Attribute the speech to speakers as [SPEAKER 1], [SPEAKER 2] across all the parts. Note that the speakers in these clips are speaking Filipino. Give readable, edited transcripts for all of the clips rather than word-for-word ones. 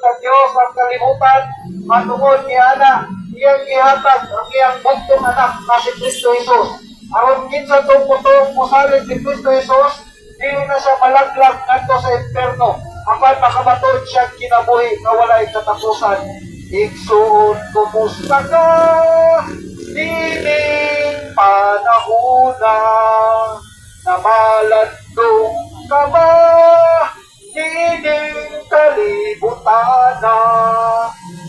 [SPEAKER 1] sa Dios ang kalibutan, matungod ni Ana, iyang gihatag ang iyang bugtong anak na si Kristo Jesus. Aron kinsa tong putong musalig si Kristo Jesus, dili na siya malaglag ngadto sa impierno. Apan makamatod siya kinabuhi na walay katapusan. Igsuon, kumusta ka? Dining panahona na malandong ka ba? Dining kalibutana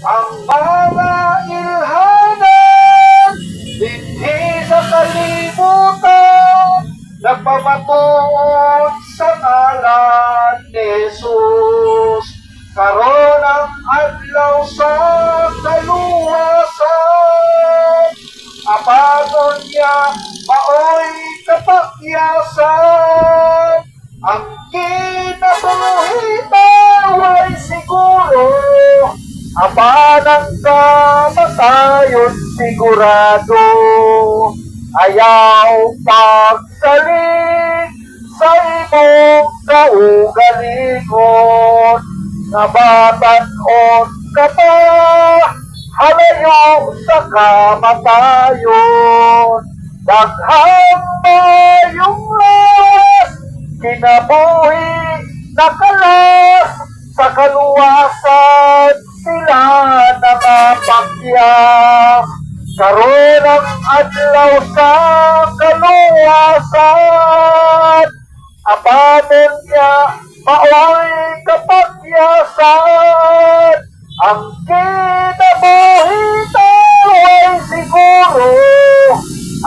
[SPEAKER 1] ang mga ilhanan dinhi sa kalibutan nagpamatuod sa ngalan ni Jesus. Karon ang adlaw sa kaluwasan, apagon niya maoy kapakyasan. Ang kinabuhi ay siguro, apan ang kamatayon sigurado. Ayaw pagsalig sa imong kaugalingon, nga batan-on ka pa, halayo sa kamatayon. Daghang mayong lawas, kinabuhi nakalas, sa kaluwasan sila nakapakyas. Karon ang adlaw sa kaluwasan, apanon niya maoy kapakyasan. Ang kinabuhi ay siguro,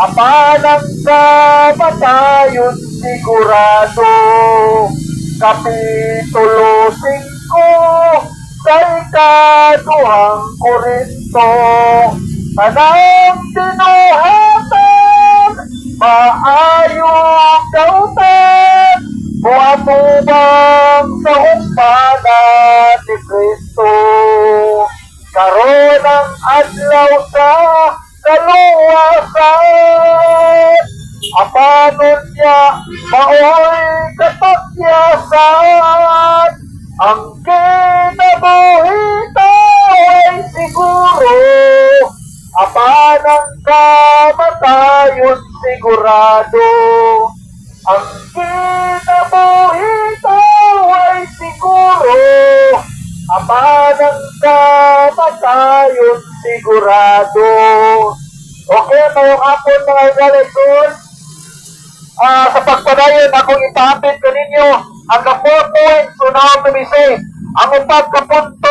[SPEAKER 1] apan ang kamatayon sigurado. Kapitulo 5 sa ikaduhang Korinto. Tanang dinuhatan, maayong kautan, buhatubang sa humpanan ni Kristo. Karon ang adlaw sa kaluwasan, apanon niya maoy kapakyasan. Ang kinabuhi ay siguro, apan ang kamatayon sigurado. Ang kinabuhi ay siguro, apan ang kamatayon sigurado. Okay, mayong hapon mga igaleson. Sa pagpadayon akong ipahapit kaninyo ang 4 points on how to be saved. Ang 4 ka punto